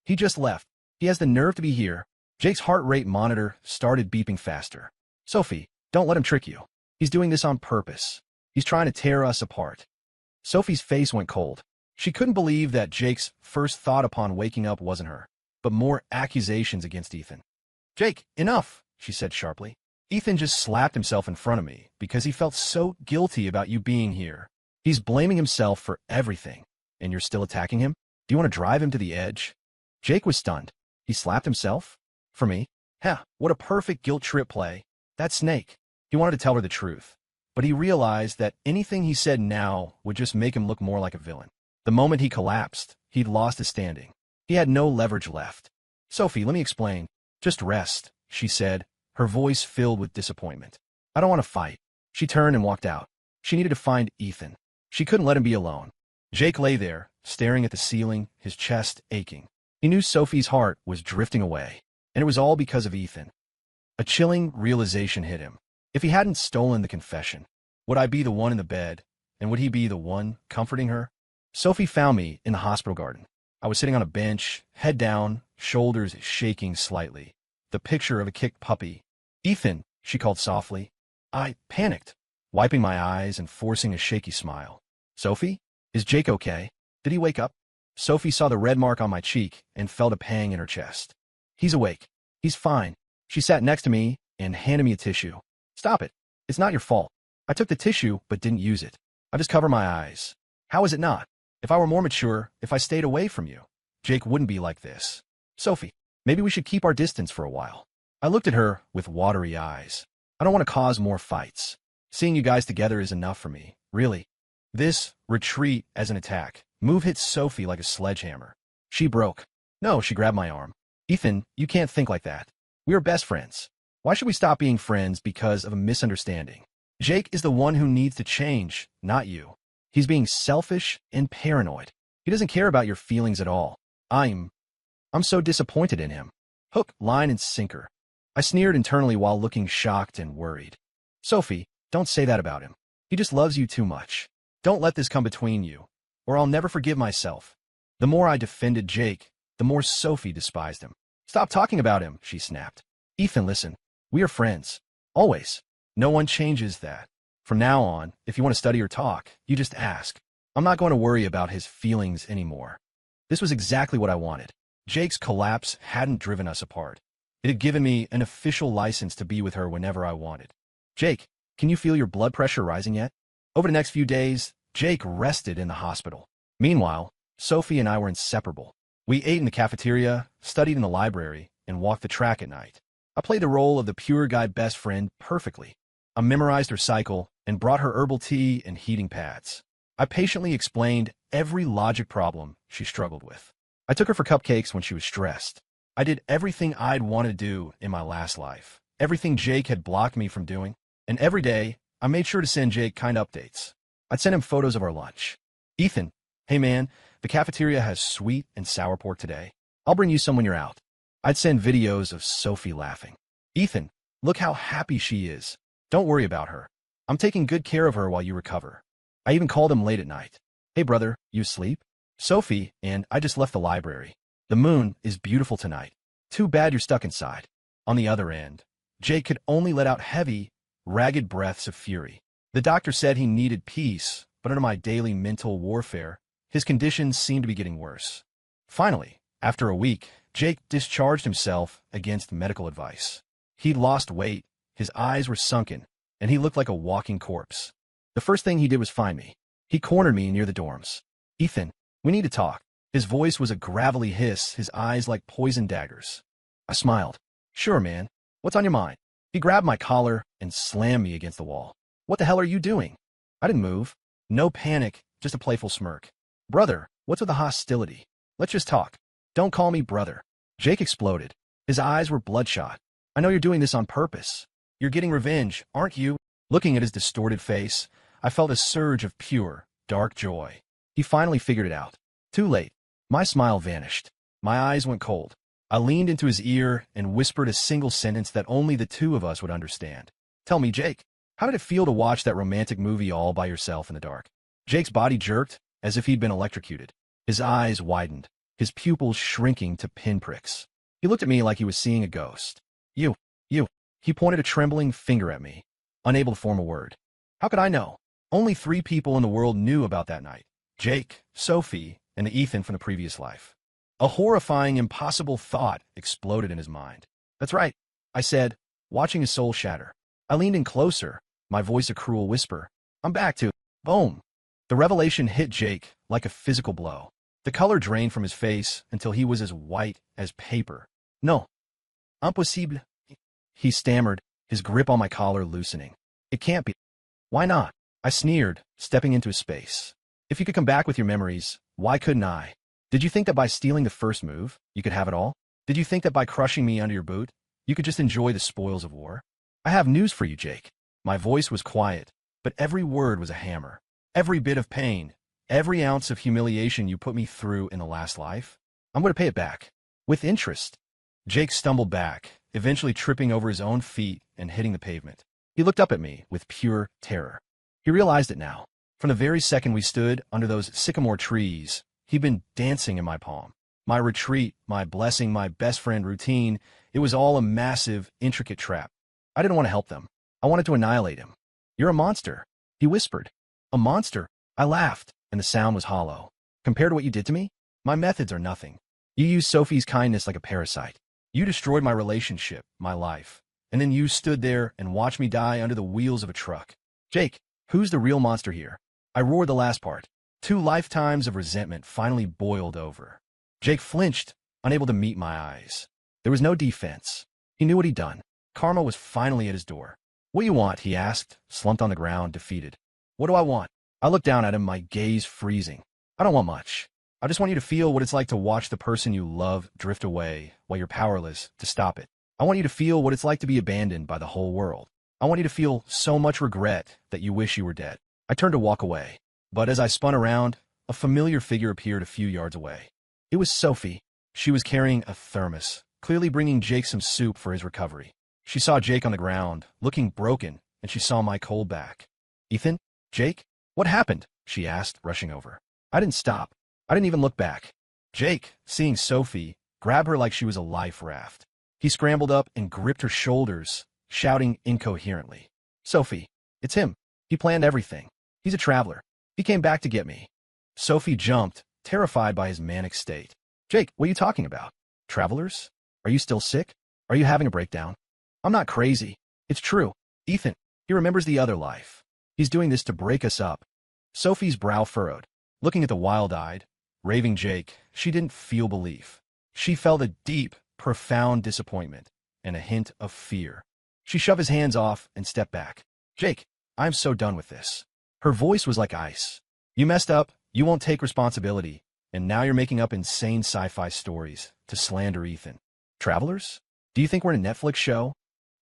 He just left. He has the nerve to be here. Jake's heart rate monitor started beeping faster. Sophie, don't let him trick you. He's doing this on purpose. He's trying to tear us apart. Sophie's face went cold. She couldn't believe that Jake's first thought upon waking up wasn't her, but more accusations against Ethan. Jake, enough, she said sharply. Ethan just slapped himself in front of me because he felt so guilty about you being here. He's blaming himself for everything, and you're still attacking him? Do you want to drive him to the edge? Jake was stunned. He slapped himself? For me? Heh, what a perfect guilt trip play. That snake. He wanted to tell her the truth, but he realized that anything he said now would just make him look more like a villain. The moment he collapsed, he'd lost his standing. He had no leverage left. Sophie, let me explain. Just rest, she said, her voice filled with disappointment. I don't want to fight. She turned and walked out. She needed to find Ethan. She couldn't let him be alone. Jake lay there, staring at the ceiling, his chest aching. He knew Sophie's heart was drifting away, and it was all because of Ethan. A chilling realization hit him. If he hadn't stolen the confession, would I be the one in the bed, and would he be the one comforting her? Sophie found me in the hospital garden. I was sitting on a bench, head down, shoulders shaking slightly, the picture of a kicked puppy. Ethan, she called softly. I panicked, wiping my eyes and forcing a shaky smile. Sophie, is Jake okay? Did he wake up? Sophie saw the red mark on my cheek and felt a pang in her chest. He's awake. He's fine. She sat next to me and handed me a tissue. Stop it. It's not your fault. I took the tissue but didn't use it. I just covered my eyes. How is it not? If I were more mature, if I stayed away from you, Jake wouldn't be like this. Sophie, maybe we should keep our distance for a while. I looked at her with watery eyes. I don't want to cause more fights. Seeing you guys together is enough for me, really. This retreat as an attack move hit Sophie like a sledgehammer. She broke. No, she grabbed my arm. Ethan, you can't think like that. We are best friends. Why should we stop being friends because of a misunderstanding? Jake is the one who needs to change, not you. He's being selfish and paranoid. He doesn't care about your feelings at all. I'm so disappointed in him. Hook, line, and sinker. I sneered internally while looking shocked and worried. Sophie, don't say that about him. He just loves you too much. Don't let this come between you, or I'll never forgive myself. The more I defended Jake, the more Sophie despised him. Stop talking about him, she snapped. Ethan, listen. We are friends. Always. No one changes that. From now on, if you want to study or talk, you just ask. I'm not going to worry about his feelings anymore. This was exactly what I wanted. Jake's collapse hadn't driven us apart. It had given me an official license to be with her whenever I wanted. Jake, can you feel your blood pressure rising yet? Over the next few days, Jake rested in the hospital. Meanwhile, Sophie and I were inseparable. We ate in the cafeteria, studied in the library, and walked the track at night. I played the role of the pure guy best friend perfectly. I memorized her cycle and brought her herbal tea and heating pads. I patiently explained every logic problem she struggled with. I took her for cupcakes when she was stressed. I did everything I'd wanted to do in my last life, everything Jake had blocked me from doing, and every day, I made sure to send Jake kind updates. I'd send him photos of our lunch. Ethan, hey man, the cafeteria has sweet and sour pork today. I'll bring you some when you're out. I'd send videos of Sophie laughing. Ethan, look how happy she is. Don't worry about her. I'm taking good care of her while you recover. I even called him late at night. Hey brother, you asleep? Sophie and I just left the library. The moon is beautiful tonight. Too bad you're stuck inside. On the other end, Jake could only let out heavy, ragged breaths of fury. The doctor said he needed peace, but under my daily mental warfare, his conditions seemed to be getting worse. Finally, after a week, Jake discharged himself against medical advice. He'd lost weight, his eyes were sunken, and he looked like a walking corpse. The first thing he did was find me. He cornered me near the dorms. Ethan, we need to talk. His voice was a gravelly hiss, his eyes like poison daggers. I smiled. Sure, man. What's on your mind? He grabbed my collar and slammed me against the wall. What the hell are you doing? I didn't move. No panic, just a playful smirk. Brother, what's with the hostility? Let's just talk. Don't call me brother. Jake exploded. His eyes were bloodshot. I know you're doing this on purpose. You're getting revenge, aren't you? Looking at his distorted face, I felt a surge of pure, dark joy. He finally figured it out. Too late. My smile vanished. My eyes went cold. I leaned into his ear and whispered a single sentence that only the two of us would understand. Tell me, Jake, how did it feel to watch that romantic movie all by yourself in the dark? Jake's body jerked, as if he'd been electrocuted. His eyes widened, his pupils shrinking to pinpricks. He looked at me like he was seeing a ghost. You. He pointed a trembling finger at me, unable to form a word. How could I know? Only 3 people in the world knew about that night. Jake, Sophie, and the Ethan from the previous life. A horrifying, impossible thought exploded in his mind. That's right, I said, watching his soul shatter. I leaned in closer, my voice a cruel whisper. I'm back to boom. The revelation hit Jake like a physical blow. The color drained from his face until he was as white as paper. No. Impossible. He stammered, his grip on my collar loosening. It can't be. Why not? I sneered, stepping into his space. If you could come back with your memories, why couldn't I? Did you think that by stealing the first move, you could have it all? Did you think that by crushing me under your boot, you could just enjoy the spoils of war? I have news for you, Jake. My voice was quiet, but every word was a hammer. Every bit of pain, every ounce of humiliation you put me through in the last life, I'm going to pay it back. With interest. Jake stumbled back, eventually tripping over his own feet and hitting the pavement. He looked up at me with pure terror. He realized it now. From the very second we stood under those sycamore trees, he'd been dancing in my palm. My retreat, my blessing, my best friend routine, it was all a massive, intricate trap. I didn't want to help them. I wanted to annihilate him. You're a monster, he whispered. A monster? I laughed, and the sound was hollow. Compared to what you did to me, my methods are nothing. You used Sophie's kindness like a parasite. You destroyed my relationship, my life. And then you stood there and watched me die under the wheels of a truck. Jake, who's the real monster here? I roared the last part. 2 lifetimes of resentment finally boiled over. Jake flinched, unable to meet my eyes. There was no defense. He knew what he'd done. Karma was finally at his door. What do you want? He asked, slumped on the ground, defeated. What do I want? I looked down at him, my gaze freezing. I don't want much. I just want you to feel what it's like to watch the person you love drift away while you're powerless to stop it. I want you to feel what it's like to be abandoned by the whole world. I want you to feel so much regret that you wish you were dead. I turned to walk away, but as I spun around, a familiar figure appeared a few yards away. It was Sophie. She was carrying a thermos, clearly bringing Jake some soup for his recovery. She saw Jake on the ground, looking broken, and she saw my cold back. Ethan? Jake? What happened? She asked, rushing over. I didn't stop. I didn't even look back. Jake, seeing Sophie, grabbed her like she was a life raft. He scrambled up and gripped her shoulders, shouting incoherently. Sophie, it's him. He planned everything. He's a traveler. He came back to get me. Sophie jumped, terrified by his manic state. Jake, what are you talking about? Travelers? Are you still sick? Are you having a breakdown? I'm not crazy. It's true. Ethan, he remembers the other life. He's doing this to break us up. Sophie's brow furrowed, looking at the wild-eyed, Raving Jake, she didn't feel belief. She felt a deep, profound disappointment and a hint of fear. She shoved his hands off and stepped back. Jake, I'm so done with this. Her voice was like ice. You messed up, you won't take responsibility, and now you're making up insane sci-fi stories to slander Ethan. Travelers? Do you think we're in a Netflix show?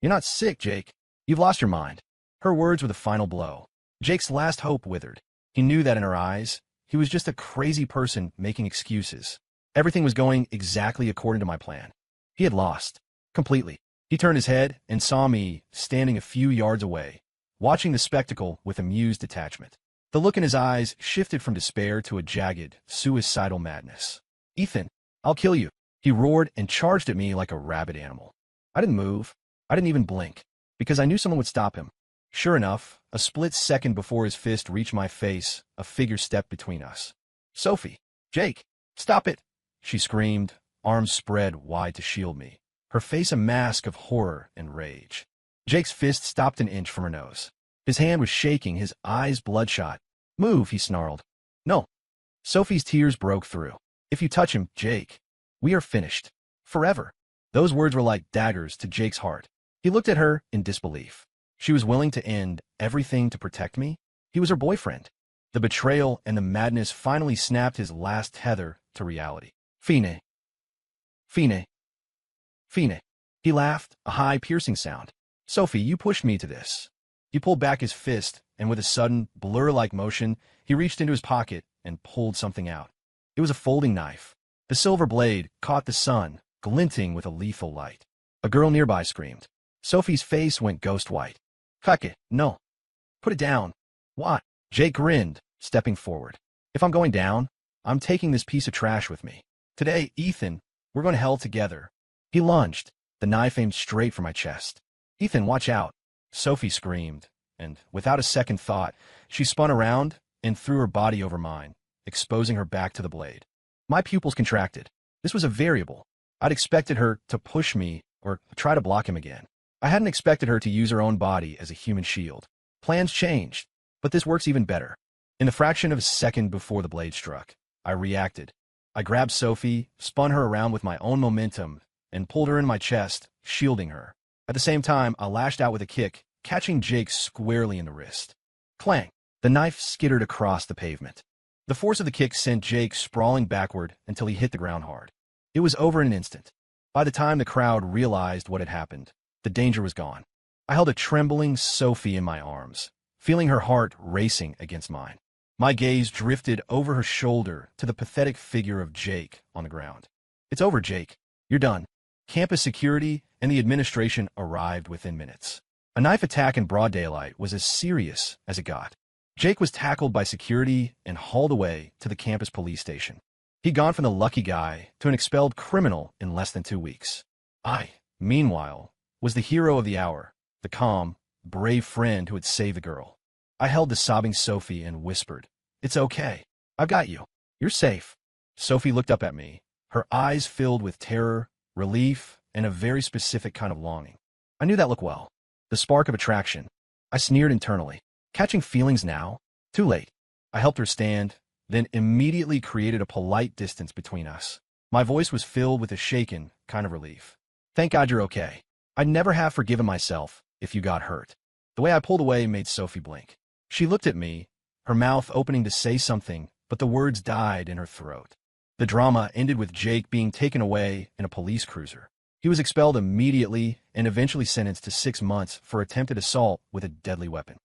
You're not sick, Jake. You've lost your mind. Her words were the final blow. Jake's last hope withered. He knew that in her eyes, he was just a crazy person making excuses. Everything was going exactly according to my plan. He had lost. Completely. He turned his head and saw me standing a few yards away, watching the spectacle with amused detachment. The look in his eyes shifted from despair to a jagged, suicidal madness. Ethan, I'll kill you. He roared and charged at me like a rabid animal. I didn't move. I didn't even blink, because I knew someone would stop him. Sure enough, a split second before his fist reached my face, a figure stepped between us. Sophie! Jake! Stop it! She screamed, arms spread wide to shield me, her face a mask of horror and rage. Jake's fist stopped an inch from her nose. His hand was shaking, his eyes bloodshot. Move, he snarled. No. Sophie's tears broke through. If you touch him, Jake, we are finished. Forever. Those words were like daggers to Jake's heart. He looked at her in disbelief. She was willing to end everything to protect me? He was her boyfriend. The betrayal and the madness finally snapped his last tether to reality. Fine. Fine. Fine. He laughed, a high, piercing sound. Sophie, you pushed me to this. He pulled back his fist, and with a sudden, blur-like motion, he reached into his pocket and pulled something out. It was a folding knife. The silver blade caught the sun, glinting with a lethal light. A girl nearby screamed. Sophie's face went ghost white. Fuck it, no. Put it down. What? Jake grinned, stepping forward. If I'm going down, I'm taking this piece of trash with me. Today, Ethan, we're going to hell together. He lunged, the knife aimed straight for my chest. Ethan, watch out. Sophie screamed, and without a second thought, she spun around and threw her body over mine, exposing her back to the blade. My pupils contracted. This was a variable. I'd expected her to push me or try to block him again. I hadn't expected her to use her own body as a human shield. Plans changed, but this works even better. In the fraction of a second before the blade struck, I reacted. I grabbed Sophie, spun her around with my own momentum, and pulled her in my chest, shielding her. At the same time, I lashed out with a kick, catching Jake squarely in the wrist. Clang! The knife skittered across the pavement. The force of the kick sent Jake sprawling backward until he hit the ground hard. It was over in an instant. By the time the crowd realized what had happened, the danger was gone. I held a trembling Sophie in my arms, feeling her heart racing against mine. My gaze drifted over her shoulder to the pathetic figure of Jake on the ground. It's over, Jake. You're done. Campus security and the administration arrived within minutes. A knife attack in broad daylight was as serious as it got. Jake was tackled by security and hauled away to the campus police station. He'd gone from the lucky guy to an expelled criminal in less than 2 weeks. I, meanwhile, was the hero of the hour, the calm, brave friend who had saved the girl. I held the sobbing Sophie and whispered, It's okay. I've got you. You're safe. Sophie looked up at me, her eyes filled with terror, relief, and a very specific kind of longing. I knew that look well. The spark of attraction. I sneered internally. Catching feelings now? Too late. I helped her stand, then immediately created a polite distance between us. My voice was filled with a shaken kind of relief. Thank God you're okay. I'd never have forgiven myself if you got hurt. The way I pulled away made Sophie blink. She looked at me, her mouth opening to say something, but the words died in her throat. The drama ended with Jake being taken away in a police cruiser. He was expelled immediately and eventually sentenced to 6 months for attempted assault with a deadly weapon.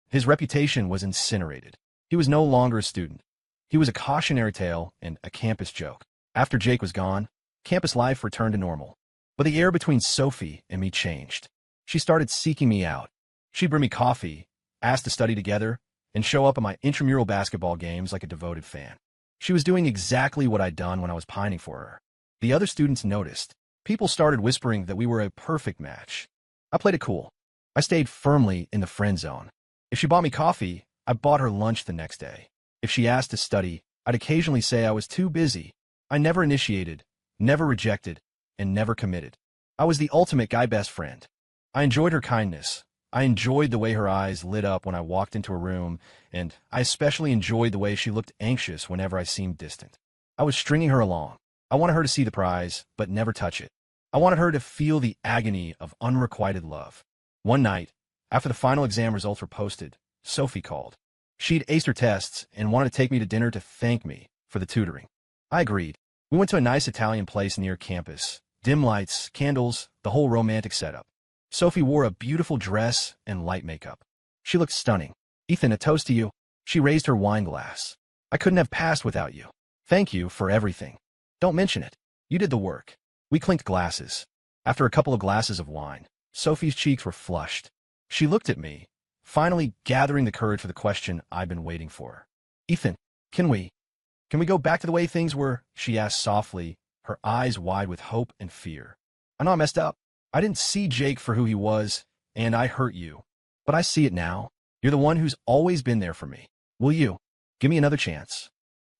His reputation was incinerated. He was no longer a student. He was a cautionary tale and a campus joke. After Jake was gone, campus life returned to normal. But the air between Sophie and me changed. She started seeking me out. She'd bring me coffee, ask to study together, and show up at my intramural basketball games like a devoted fan. She was doing exactly what I'd done when I was pining for her. The other students noticed. People started whispering that we were a perfect match. I played it cool. I stayed firmly in the friend zone. If she bought me coffee, I bought her lunch the next day. If she asked to study, I'd occasionally say I was too busy. I never initiated, never rejected, and never committed. I was the ultimate guy best friend. I enjoyed her kindness. I enjoyed the way her eyes lit up when I walked into a room, and I especially enjoyed the way she looked anxious whenever I seemed distant. I was stringing her along. I wanted her to see the prize, but never touch it. I wanted her to feel the agony of unrequited love. One night, after the final exam results were posted, Sophie called. She'd aced her tests and wanted to take me to dinner to thank me for the tutoring. I agreed. We went to a nice Italian place near campus. Dim lights, candles, the whole romantic setup. Sophie wore a beautiful dress and light makeup. She looked stunning. Ethan, a toast to you. She raised her wine glass. I couldn't have passed without you. Thank you for everything. Don't mention it. You did the work. We clinked glasses. After a couple of glasses of wine, Sophie's cheeks were flushed. She looked at me, finally gathering the courage for the question I'd been waiting for. Ethan, can we go back to the way things were? She asked softly, her eyes wide with hope and fear. I know I messed up. I didn't see Jake for who he was, and I hurt you. But I see it now. You're the one who's always been there for me. Will you? Give me another chance.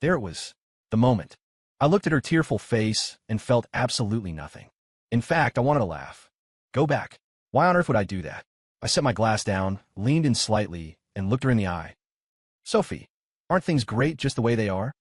There it was. The moment. I looked at her tearful face and felt absolutely nothing. In fact, I wanted to laugh. Go back. Why on earth would I do that? I set my glass down, leaned in slightly, and looked her in the eye. Sophie, aren't things great just the way they are?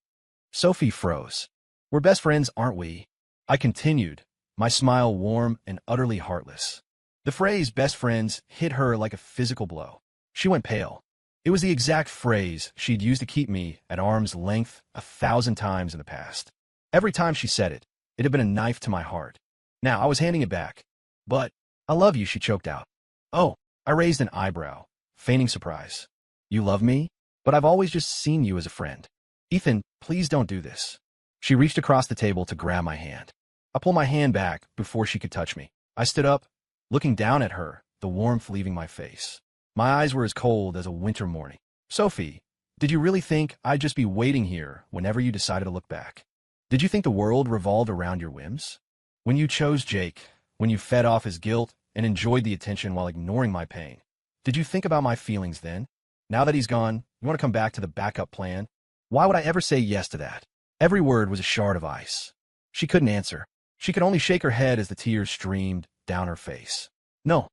Sophie froze. We're best friends, aren't we? I continued, my smile warm and utterly heartless. The phrase best friends hit her like a physical blow. She went pale. It was the exact phrase she'd used to keep me at arm's length 1,000 times in the past. Every time she said it, it had been a knife to my heart. Now I was handing it back. But, I love you, she choked out. Oh, I raised an eyebrow, feigning surprise. You love me? But I've always just seen you as a friend. Ethan, please don't do this. She reached across the table to grab my hand. I pulled my hand back before she could touch me. I stood up, looking down at her, the warmth leaving my face. My eyes were as cold as a winter morning. Sophie, did you really think I'd just be waiting here whenever you decided to look back? Did you think the world revolved around your whims? When you chose Jake, when you fed off his guilt and enjoyed the attention while ignoring my pain, did you think about my feelings then? Now that he's gone, you want to come back to the backup plan? Why would I ever say yes to that? Every word was a shard of ice. She couldn't answer. She could only shake her head as the tears streamed down her face. No,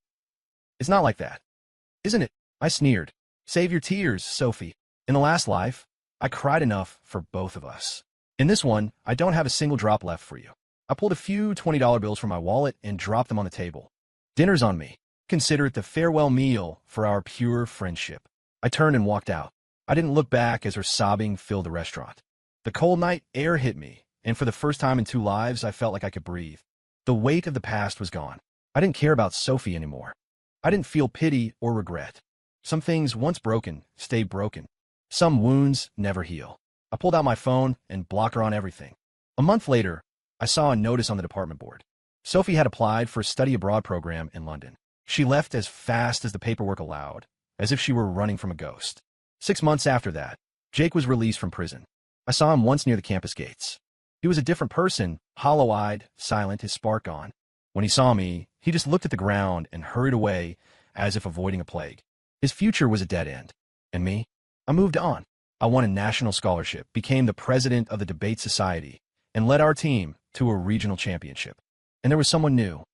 it's not like that. Isn't it? I sneered. Save your tears, Sophie. In the last life, I cried enough for both of us. In this one, I don't have a single drop left for you. I pulled a few $20 bills from my wallet and dropped them on the table. Dinner's on me. Consider it the farewell meal for our pure friendship. I turned and walked out. I didn't look back as her sobbing filled the restaurant. The cold night air hit me, and for the first time in 2 lives, I felt like I could breathe. The weight of the past was gone. I didn't care about Sophie anymore. I didn't feel pity or regret. Some things once broken stay broken. Some wounds never heal. I pulled out my phone and blocked her on everything. A month later, I saw a notice on the department board. Sophie had applied for a study abroad program in London. She left as fast as the paperwork allowed, as if she were running from a ghost. 6 months after that, Jake was released from prison. I saw him once near the campus gates. He was a different person, hollow-eyed, silent, his spark gone. When he saw me, he just looked at the ground and hurried away as if avoiding a plague. His future was a dead end. And me? I moved on. I won a national scholarship, became the president of the debate society, and led our team to a regional championship. And there was someone new.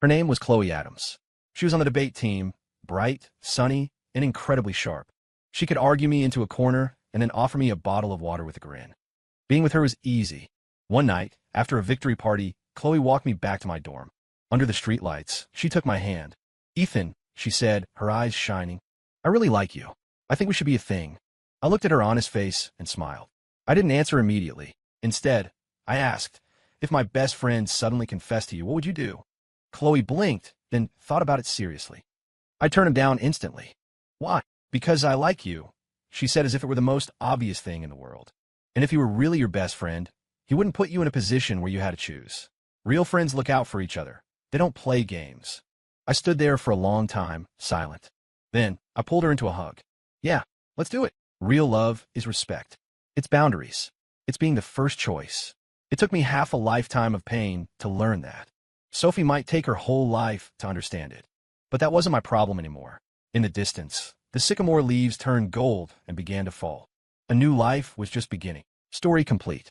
Her name was Chloe Adams. She was on the debate team, bright, sunny, and incredibly sharp. She could argue me into a corner and then offer me a bottle of water with a grin. Being with her was easy. One night, after a victory party, Chloe walked me back to my dorm. Under the streetlights, she took my hand. Ethan, she said, her eyes shining, I really like you. I think we should be a thing. I looked at her honest face and smiled. I didn't answer immediately. Instead, I asked, if my best friend suddenly confessed to you, what would you do? Chloe blinked, then thought about it seriously. I turned him down instantly. Why? Because I like you, she said as if it were the most obvious thing in the world. And if he were really your best friend, he wouldn't put you in a position where you had to choose. Real friends look out for each other. They don't play games. I stood there for a long time, silent. Then, I pulled her into a hug. Yeah, let's do it. Real love is respect. It's boundaries. It's being the first choice. It took me half a lifetime of pain to learn that. Sophie might take her whole life to understand it. But that wasn't my problem anymore. In the distance, the sycamore leaves turned gold and began to fall. A new life was just beginning. Story complete.